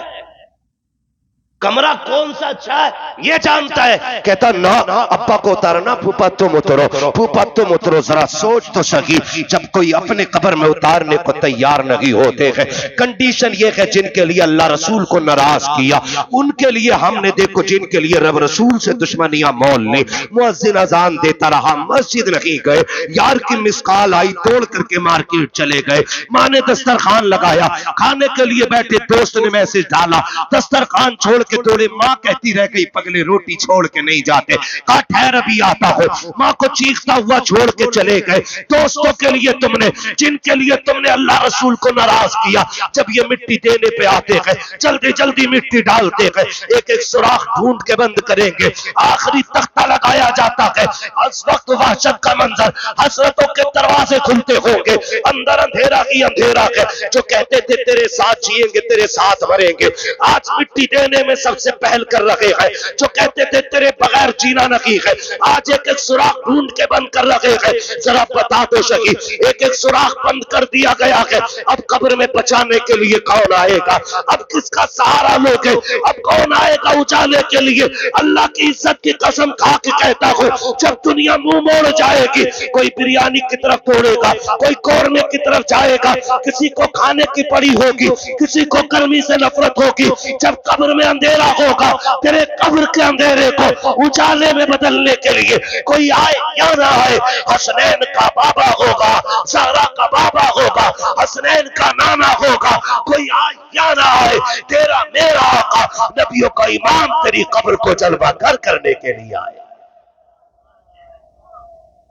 [SPEAKER 1] کمرہ کون سا اچھا ہے یہ جانتا ہے۔ کہتا نا ابا کو اتارنا، پھوپا تم اترو، پھوپا تم اترو۔ ذرا سوچ تو سکی، جب کوئی اپنے قبر میں اتارنے کو تیار نہیں ہوتے ہیں، کنڈیشن یہ ہے جن کے لیے اللہ رسول کو ناراض کیا، ان کے لیے ہم نے دیکھو جن کے لیے رب رسول سے دشمنیاں مول لی، مؤذن اذان دیتا رہا، مسجد نہیں گئے، یار کی مسکال آئی توڑ کر کے مارکیٹ چلے گئے، ماں نے دسترخوان لگایا، کھانے کے لیے بیٹھے، دوست نے میسج ڈالا، دسترخوان چھوڑ کے دوڑے، ماں کہتی رہ گئی پگلے روٹی چھوڑ کے نہیں جاتے، کہا ٹھہر ابھی آتا ہو، ماں کو چیختا ہوا چھوڑ کے چلے گئے۔ دوستوں کے لیے تم نے، جن کے لیے تم نے اللہ رسول کو ناراض کیا، جب یہ مٹی دینے پہ آتے ہیں جلدی جلدی مٹی ڈالتے ہیں، ایک ایک سوراخ ڈھونڈ کے بند کریں گے، آخری تختہ لگایا جاتا ہے، اس وقت وحشت کا منظر، حسرتوں کے دروازے کھلتے ہوں گے، اندر اندھیرا ہی اندھیرا ہے۔ جو کہتے تھے تیرے ساتھ جیئیں گے تیرے ساتھ مریں گے، آج مٹی دینے میں سب سے پہل کر رکھے ہیں۔ جو کہتے تھے تیرے بغیر جینا نہیں ہے، آج ایک ایک سوراخ ڈھونڈ کے بند کر رکھے ہیں۔ ذرا بتا دو شکی، ایک ایک سوراخ بند کر دیا گیا ہے، اب قبر میں بچانے کے لیے کون آئے گا؟ اب کس کا سہارا لوگے؟ اب کون آئے گا اجالے کے لیے؟ اللہ کی عزت کی قسم کھا کے کہتا ہوں، جب دنیا منہ موڑ جائے گی، کوئی بریانی کی طرف دوڑے گا، کوئی قورمے کی طرف جائے گا، کسی کو کھانے کی پڑی ہوگی، کسی کو گرمی سے نفرت ہوگی۔ جب قبر میں اندھیرا ہوگا، تیرے قبر کے اندھیرے کو اجالے میں بدلنے کے لیے کوئی آئے یا نہ آئے، حسنین کا بابا ہوگا، زہرا کا بابا ہوگا، حسنین کا نانا ہوگا، کوئی آئے یا نہ آئے، تیرا میرا آقا نبیوں کا امام تیری قبر کو جلوہ گر کرنے کے لیے آئے۔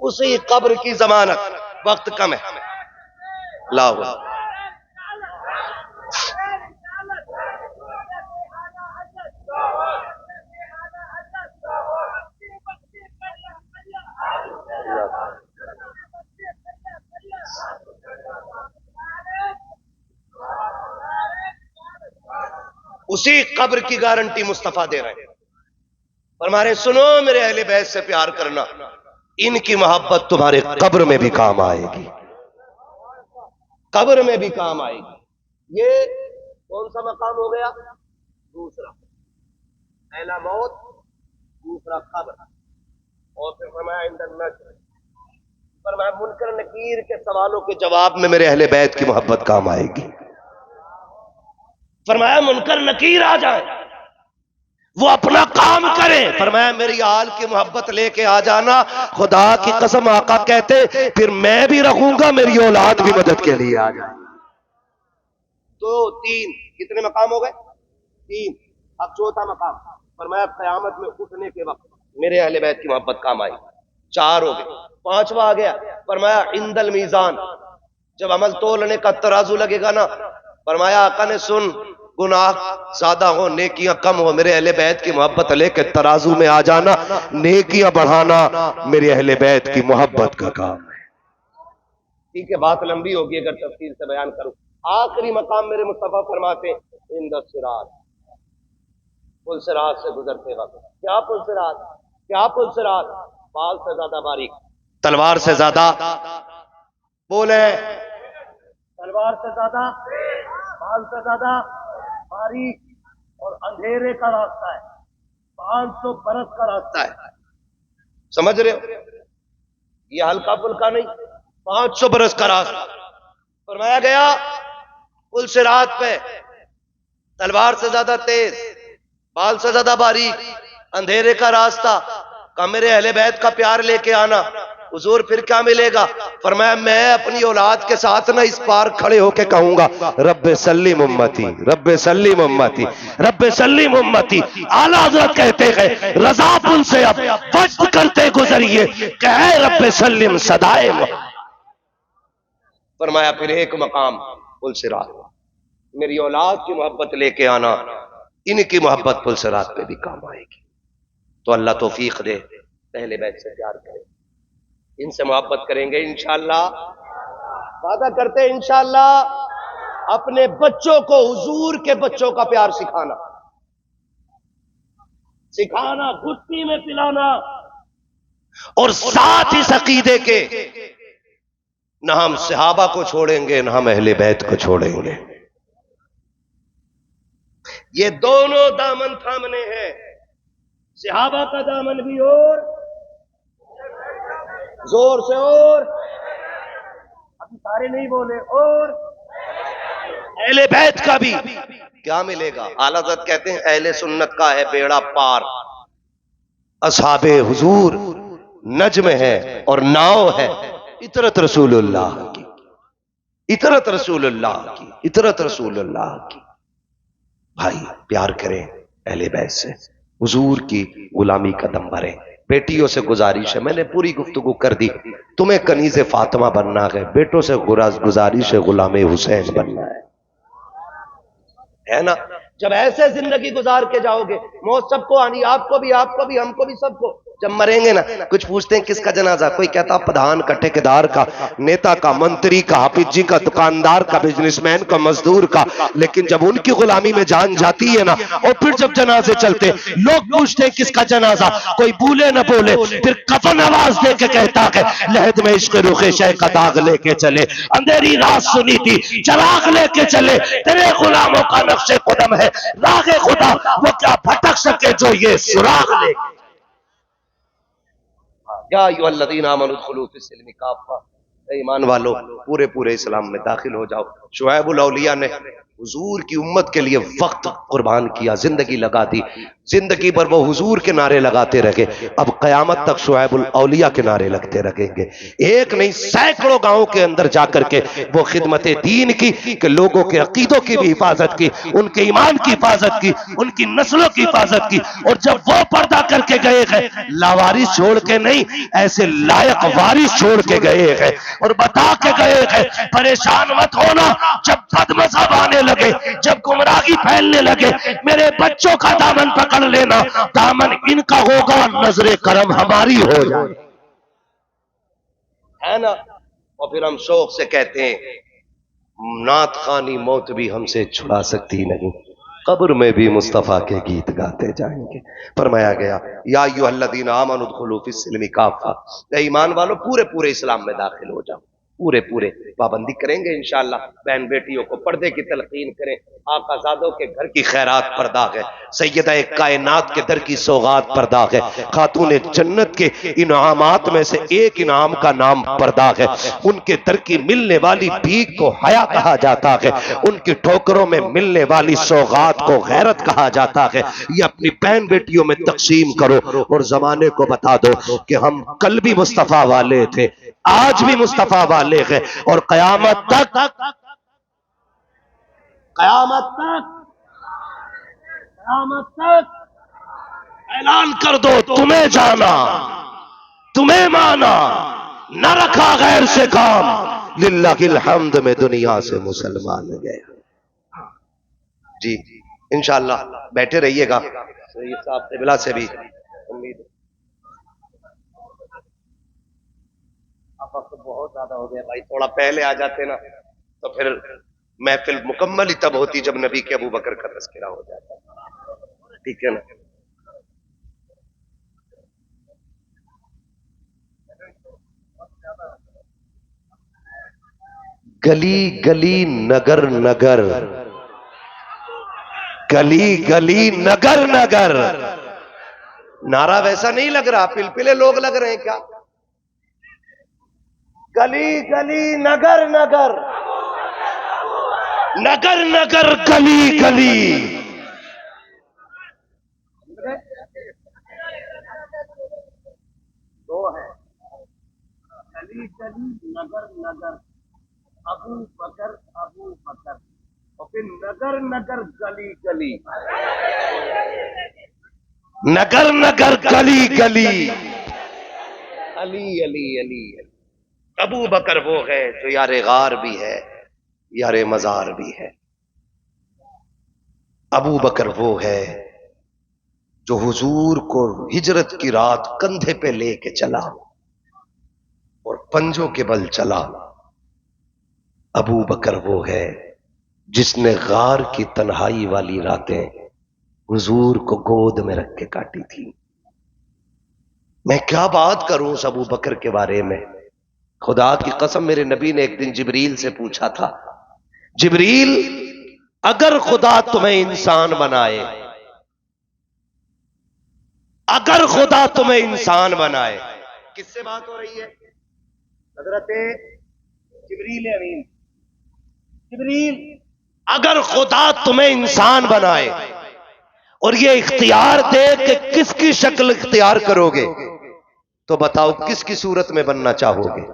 [SPEAKER 1] اسی قبر کی ضمانت، وقت کم ہے، لاؤ اسی قبر کی گارنٹی مصطفیٰ دے رہے ہیں، فرما رہے سنو میرے اہل بیت سے پیار کرنا، ان کی محبت تمہارے قبر میں بھی کام آئے گی، قبر میں بھی کام آئے گی۔ یہ کون سا مقام ہو گیا؟ دوسرا، پہلا موت، دوسرا قبر، اور پھر فرمایا عند النجم، فرمایا منکر نکیر کے سوالوں کے جواب میں میرے اہل بیت کی محبت کام آئے گی۔ فرمایا منکر نکیر آ جائے، وہ اپنا کام کرے، فرمایا میری آل کی محبت لے کے آ جانا۔ خدا کی قسم آقا کہتے پھر میں بھی رہوں گا، میری اولاد بھی مدد کے لیے آ جائے۔ دو تین کتنے مقام ہو گئے؟ تین۔ اب چوتھا مقام فرمایا قیامت میں اٹھنے کے وقت میرے اہل بیت کی محبت کام آئی۔ چار ہو گئے، پانچواں آ گیا، فرمایا عند المیزان، جب عمل تولنے کا ترازو لگے گا نا، فرمایا آقا نے سن، گناہ زیادہ ہو نیکیاں کم ہو، میرے اہل بیت کی محبت لے کے ترازو میں آ جانا، نیکیاں بڑھانا میرے اہل بیت کی محبت کا کام ہے۔ ٹھیک ہے، بات لمبی ہوگی اگر تفصیل سے بیان کروں۔ آخری مقام میرے مصطفیٰ فرماتے ہیں عند الصراط، پل صراط سے گزرتے وقت۔ کیا پل صراط؟ کیا پل صراط؟ بال سے زیادہ باریک، تلوار سے زیادہ، بولے تلوار سے زیادہ، بال سے زیادہ باریک، اور اندھیرے کا راستہ ہے، 500 برس کا راستہ ہے، سمجھ رہے ہو؟ یہ ہلکا پھلکا نہیں، 500 برس کا راستہ۔ فرمایا گیا پل صراط پہ تلوار سے زیادہ تیز، بال سے زیادہ باریک، اندھیرے کا راستہ، کہ میرے اہل بیت کا پیار لے کے آنا۔ حضور پھر کیا ملے گا؟ فرمایا میں اپنی اولاد کے ساتھ نہ اس پار کھڑے ہو کے کہوں گا رب سلم امتی، رب سلم امتی، رب سلم امتی۔ اعلیٰ حضرت کہتے ہیں رضا پل سے اب وجد کرتے گزریے کہ اے رب سلم صدائے محمد۔ فرمایا پھر ایک مقام پل صراط، میری اولاد کی محبت لے کے آنا، ان کی محبت پل صراط پہ بھی کام آئے گی۔ تو اللہ توفیق دے، اہل بیت سے پیار کریں، ان سے محبت کریں گے انشاءاللہ، وعدہ کرتے ہیں انشاءاللہ اپنے بچوں کو حضور کے بچوں کا پیار سکھانا، سکھانا، گھٹی میں پلانا، اور ساتھ اس عقیدے کے نہ ہم صحابہ کو چھوڑیں گے نہ ہم اہل بیت کو چھوڑیں گے۔ یہ دونوں دامن تھامنے ہیں، صحابہ کا دامن بھی، اور زور سے، اور ابھی سارے نہیں بولے، اور اہل بیت کا بھی۔ کیا ملے گا؟ اعلیٰ حضرت کہتے ہیں اہل سنت کا ہے بیڑا پار، اصحاب حضور نجم ہے اور ناؤ ہے، اطرت رسول اللہ کی، اطرت رسول اللہ کی، اطرت رسول اللہ کی۔ بھائی پیار کریں اہل بیت سے، حضور کی غلامی کا دم بھریں۔ بیٹیوں سے گزارش ہے، میں نے پوری گفتگو کر دی، تمہیں کنیز فاطمہ بننا ہے، بیٹوں سے گزارش ہے غلام حسین بننا ہے نا؟ جب ایسے زندگی گزار کے جاؤ گے، موت سب کو آنی، آپ کو بھی، آپ کو بھی، ہم کو بھی، سب کو۔ جب مریں گے نا، کچھ پوچھتے ہیں کس کا جنازہ، کوئی کہتا پردھان کا، ٹھیکیدار کا، نیتا کا، منتری کا، حافظ جی کا، دکاندار کا، بزنس مین کا، مزدور کا۔ لیکن جب ان کی غلامی میں جان جاتی ہے نا، اور پھر جب جنازے چلتے، لوگ پوچھتے ہیں کس کا جنازہ، کوئی بولے نہ بولے، پھر کفن آواز دے کے کہتا ہے لحد میں عشق رخ شہ کا داغ لے کے چلے، اندھیری رات سنی تھی چراغ لے کے چلے، تیرے غلاموں کا نقش قدم ہے راہ خدا، وہ کیا بھٹک سکے جو یہ سراغ لے کے۔ یا ایھا الذین آمنوا ادخلوا فی السلم کافہ، اے ایمان والو پورے اسلام میں داخل ہو جاؤ۔ شعیب الاولیاء نے حضور کی امت کے لیے وقت قربان کیا، زندگی لگا دی، زندگی بھر وہ حضور کے نعرے لگاتے رہے، اب قیامت تک شعیب الاولیاء کے نعرے لگتے رہیں گے۔ ایک نہیں سینکڑوں گاؤں کے اندر جا کر کے وہ خدمت دین کی، کہ لوگوں کے عقیدوں کی بھی حفاظت کی، ان کے ایمان کی حفاظت کی، ان کی نسلوں کی حفاظت کی۔ اور جب وہ پردہ کر کے گئے ہیں، لاوارث چھوڑ کے نہیں، ایسے لائق وارث چھوڑ کے گئے ہیں، اور بتا کے گئے ہیں پریشان مت ہونا جب بد مذہب آنے لگے، جب گمراہی پھیلنے لگے، میرے بچوں کا دامن پکڑ لینا، دامن ان کا ہوگا، نظر کرم ہماری ہو جائے، ہے نا؟ اور پھر ہم شوق سے کہتے ہیں نعت خوانی موت بھی ہم سے چھڑا سکتی نہیں، قبر میں بھی مصطفیٰ کے گیت گاتے جائیں گے۔ فرمایا گیا یا ایھا الذین آمنوا ادخلوا فی السلم کافہ، اے ایمان والو پورے اسلام میں داخل ہو جاؤ۔ پورے پورے پابندی کریں گے انشاءاللہ. بہن بیٹیوں کو پردے کی تلقین کریں. آقا زادوں کے گھر کی خیرات پرداغ ہے. سیدہ کائنات کے در کی سوغات پرداغ ہے. خاتون جنت کے انعامات میں سے ایک انعام کا نام پرداغ ہے. ان کے در کی ملنے والی بھیک کو حیا کہا جاتا ہے. ان کی ٹھوکروں میں ملنے والی سوغات کو غیرت کہا جاتا ہے. یہ اپنی بہن بیٹیوں میں تقسیم کرو اور زمانے کو بتا دو کہ ہم کل بھی مصطفیٰ والے تھے, آج بھی مصطفیٰ والے ہیں, اور قیامت تک اعلان کر دو, تمہیں جانا تمہیں مانا, نہ رکھا غیر سے کام, للہ الحمد میں دنیا سے مسلمان گیا. جی انشاءاللہ بیٹھے رہیے گا. سید صاحب قبلہ سے بھی امید. اب وقت بہت زیادہ ہو گیا بھائی, تھوڑا پہلے آ جاتے نا تو پھر محفل مکمل ہی تب ہوتی جب نبی کے ابو بکر کا تذکرہ ہو جاتا. ٹھیک ہے نا. گلی گلی نگر نگر, گلی گلی نگر نگر. نعرہ ویسا نہیں لگ رہا, پلپلے لوگ لگ رہے ہیں کیا؟ گلی گلی نگر نگر, نگر نگر گلی گلی. دو ہے, گلی گلی نگر نگر, ابو بکر اور پھر نگر نگر گلی گلی. نگر نگر گلی گلی, علی علی علی. ابو بکر وہ ہے جو یار غار بھی ہے, یار مزار بھی ہے. ابو بکر وہ ہے جو حضور کو ہجرت کی رات کندھے پہ لے کے چلا اور پنجوں کے بل چلا. ابو بکر وہ ہے جس نے غار کی تنہائی والی راتیں حضور کو گود میں رکھ کے کاٹی تھی. میں کیا بات کروں اس ابو بکر کے بارے میں. خدا کی قسم میرے نبی نے ایک دن جبریل سے پوچھا تھا, جبریل اگر خدا تمہیں انسان بنائے, اگر خدا تمہیں انسان بنائے, کس سے بات ہو رہی ہے؟ حضرت جبریل امین. جبریل اگر خدا تمہیں انسان بنائے اور یہ اختیار دے کہ کس کی شکل اختیار کرو گے تو بتاؤ کس کی صورت میں بننا چاہو گے؟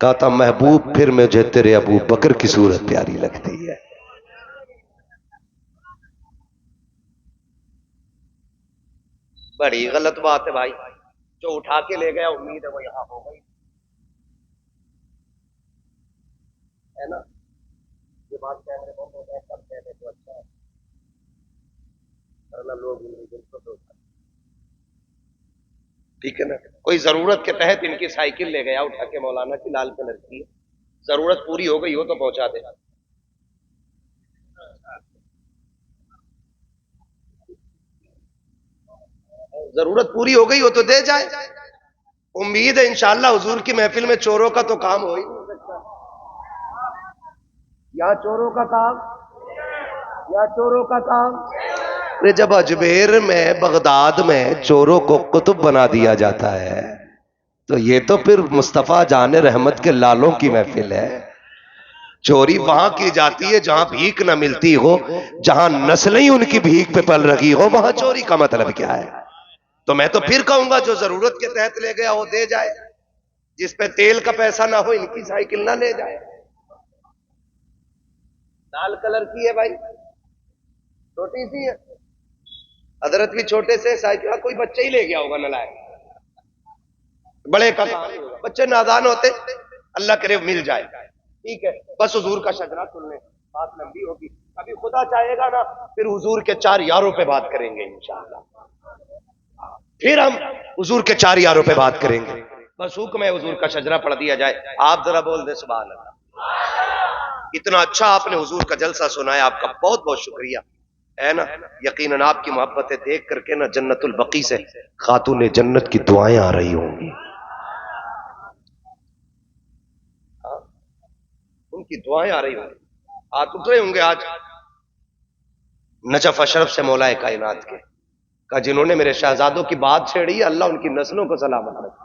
[SPEAKER 1] کہا تھا محبوب پھر مجھے تیرے ابو بکر کی صورت پیاری لگتی ہے. بڑی غلط بات ہے بھائی, جو اٹھا کے لے گیا امید ہے وہ یہاں ہو گئی ہے نا. یہ بات کیمرے بند ہو جائے تب کہنے تو اچھا ہے, ورنہ لوگ ٹھیک ہے نا. کوئی ضرورت کے تحت ان کی سائیکل لے گیا اٹھا کے, مولانا کی لال کلر کی, ضرورت پوری ہو گئی ہو تو پہنچا دے. ضرورت پوری ہو گئی ہو تو دے جائے. امید ہے انشاءاللہ حضور کی محفل میں چوروں کا تو کام ہو ہی نہیں سکتا. یا چوروں کا کام, یا چوروں کا کام. جب اجمیر میں بغداد میں چوروں کو قطب بنا دیا جاتا ہے تو یہ تو پھر مصطفیٰ جان رحمت کے لالوں کی محفل ہے. چوری وہاں کی جاتی ہے جہاں بھیک نہ ملتی ہو, جہاں نسلیں ان کی بھیک پہ پل رہی ہو, وہاں چوری کا مطلب کیا ہے؟ تو میں تو پھر کہوں گا جو ضرورت کے تحت لے گیا وہ دے جائے, جس پہ تیل کا پیسہ نہ ہو ان کی سائیکل نہ لے جائے. لال کلر کی ہے بھائی, چھوٹی سی ہے. حضرت بھی چھوٹے سے سائیکل کوئی بچہ ہی لے گیا ہوگا نلائق, بڑے کا کام نہیں ہوگا. بچے نادان ہوتے, اللہ کرے مل جائے. ٹھیک ہے, بس حضور کا شجرہ سن لیں, بات لمبی ہوگی. ابھی خدا چاہے گا نا پھر حضور کے 4 یاروں پہ بات کریں گے انشاءاللہ. پھر ہم حضور کے 4 یاروں پہ بات کریں گے. بس حکم ہے حضور کا شجرہ پڑھ دیا جائے. آپ ذرا بول دیں سبحان اللہ. اتنا اچھا آپ نے حضور کا جلسہ سنایا, آپ کا بہت بہت شکریہ ہے نا. یقیناً آپ کی محبتیں دیکھ کر کے نا جنت البقیع سے خاتون جنت کی دعائیں آ رہی ہوں گی. کی دعائیں آ رہی ہوں گی, ہاتھ اٹھ رہے ہوں گے آج. نجف اشرف سے مولا کائنات کے کہا جنہوں نے میرے شہزادوں کی بات چھیڑی ہے اللہ ان کی نسلوں کو سلامت رکھے.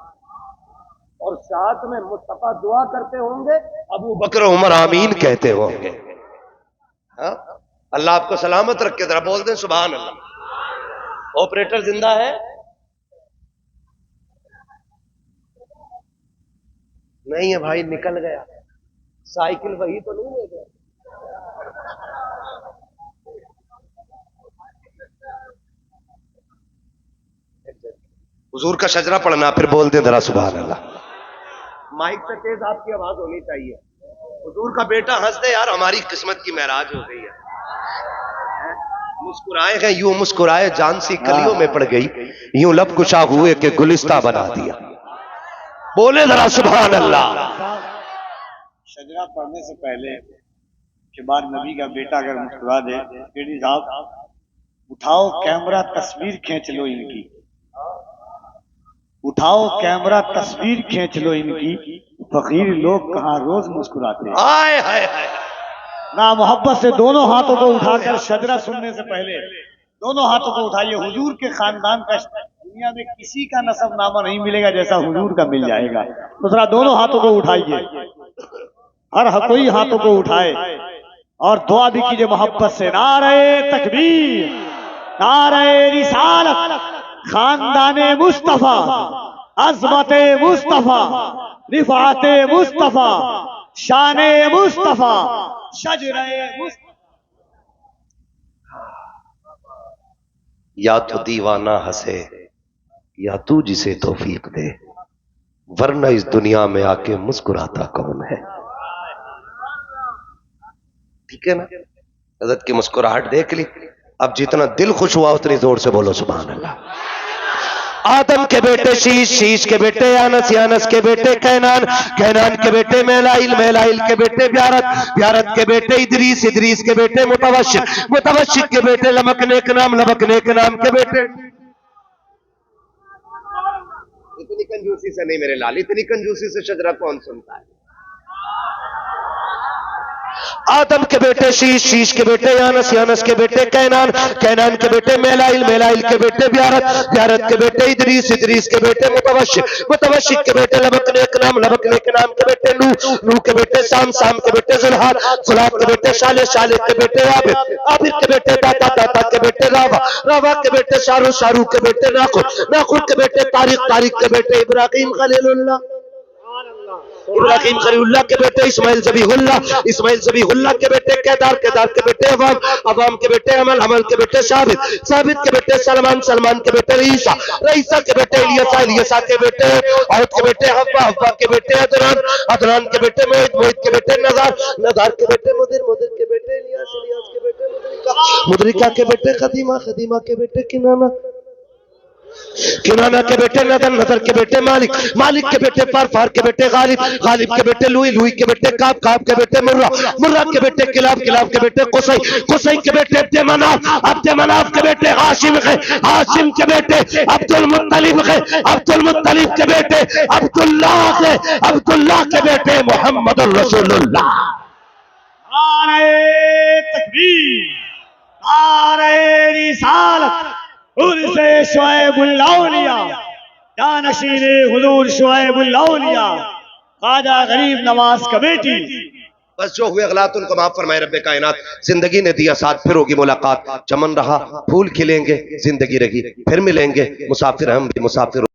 [SPEAKER 1] اور ساتھ میں مصطفیٰ دعا کرتے ہوں گے, ابو بکر عمر آمین کہتے ہوں گے. ہاں اللہ آپ کو سلامت رکھے. ذرا بول دیں سبحان اللہ. آپریٹر زندہ ہے؟ نہیں ہے بھائی, نکل گیا. سائیکل وہی تو نہیں لے گیا. حضور کا شجرہ پڑھنا, پھر بول دیں ذرا سبحان اللہ. مائک سے تیز آپ کی آواز ہونی چاہیے. حضور کا بیٹا ہنس دے یار, ہماری قسمت کی معراج ہو گئی ہے. مسکرائے ہیں یوں مسکرائے جان سی کلیوں میں پڑ گئی, یوں لب کشا ہوئے کہ گلستہ بنا دیا. بولے ذرا سبحان اللہ.
[SPEAKER 2] شجرہ پڑھنے سے پہلے کے بعد نبی کا بیٹا اگر مسکرا دے, بیٹی صاحب اٹھاؤ کیمرہ تصویر کھینچ لو ان کی, اٹھاؤ کیمرہ تصویر کھینچ لو ان کی. فقیر لوگ کہاں روز مسکراتے ہیں.
[SPEAKER 1] ہائے ہائے ہائے.
[SPEAKER 2] نا محبت سے دونوں ہاتھوں کو اٹھا کر شجرہ سننے سے پہلے دونوں ہاتھوں کو اٹھائیے. حضور کے خاندان کا دنیا میں کسی کا نسب نامہ نہیں ملے گا جیسا حضور کا مل جائے گا. تو ذرا دونوں ہاتھوں کو اٹھائیے, ہر کوئی ہاتھوں کو اٹھائے اور دعا بھی کیجیے محبت سے. نعرہ تکبیر, نعرہ رسالت, خاندان مصطفیٰ, عظمت مصطفیٰ, رفعت مصطفیٰ, شان مصطفیٰ, شجرہ مصطفیٰ.
[SPEAKER 1] یا تو دیوانہ ہنسے یا تو جسے توفیق دے, ورنہ اس دنیا میں آ کے مسکراتا کون ہے. ٹھیک ہے نا, حضرت کی مسکراہٹ دیکھ لی. اب جتنا دل خوش ہوا اتنی زور سے بولو سبحان اللہ. آدم کے بیٹے شیش, شیش کے بیٹے یانس, یانس کے بیٹے کینان, کینان کے بیٹے میلائل, میلائل کے بیٹے بیارت, بیارت کے بیٹے ادریس, ادریس کے بیٹے متوشق, متوشق کے بیٹے لمک نیک نام, لمک نیک نام کے بیٹے. اتنی کنجوسی سے نہیں میرے لال, اتنی کنجوسی سے شجرہ کون سنتا ہے. آدم کے بیٹے شیش, شیش کے بیٹے یانس, یانس کے بیٹے کینان, کینان کے بیٹے میلائل, میلائل کے بیٹے بیارت, بیارت کے بیٹے ادریس, ادریس کے بیٹے متوشق, متوشق کے بیٹے لمک نیک نام, لمک نیک نام کے بیٹے نوح, نوح کے بیٹے سام, سام کے بیٹے زلحاد, زلحاد کے بیٹے شالح, شالح کے بیٹے عابد, عابد کے بیٹے داتا, داتا کے بیٹے راوا, راوا کے بیٹے شارو, شارو کے بیٹے ناخر, ناخر کے بیٹے طارق, طارق کے بیٹے ابراہیم خلیل اللہ, ابراہیم خلیل اللہ کے بیٹے اسماعیل ذبیح اللہ, اسماعیل ذبیح اللہ کے بیٹے کیدار, کیدار کے بیٹے عوام, عوام کے بیٹے عمل, عمل کے بیٹے ثابت, ثابت کے بیٹے سلمان, سلمان کے بیٹے رئیسہ, رئیسہ کے بیٹے الیسا, الیسا کے بیٹے عہد کے بیٹے حوا, حوا کے بیٹے عدنان, عدنان کے بیٹے موعد, موعد کے بیٹے نزار, نزار کے بیٹے مدر, مدر کے بیٹے الیاس, الیاس کے بیٹے مدرکہ, مدرکہ کے بیٹے خدیمہ, خدیمہ کے بیٹے کنانہ, کنانہ کے بیٹے نظر, نظر کے بیٹے مالک, مالک کے بیٹے فار, فار کے بیٹے غالب, غالب کے بیٹے لوئی, لوئی کے بیٹے کعب, کعب کے بیٹے مرہ, مرہ کے بیٹے کلاب, کلاب کے بیٹے قصی, قصی کے بیٹے عبد مناف, عبد مناف کے بیٹے ہاشم ہے, ہاشم کے بیٹے عبد المطلب ہے, عبد المطلب کے بیٹے عبداللہ ہے, عبداللہ کے بیٹے محمد الرسول اللہ.
[SPEAKER 2] نعرہ تکبیر, نعرہ رسالت, ان سے شعیب الاولیاء, جانشین حضور شعیب الاولیاء, خواجہ غریب نواز کا بیٹی.
[SPEAKER 1] بس جو ہوئے غلط ان کو معاف فرمائے رب کائنات. زندگی نے دیا ساتھ, پھر ہوگی ملاقات, چمن رہا پھول کھلیں گے, زندگی رہی پھر ملیں گے, مسافر ہم بھی مسافر.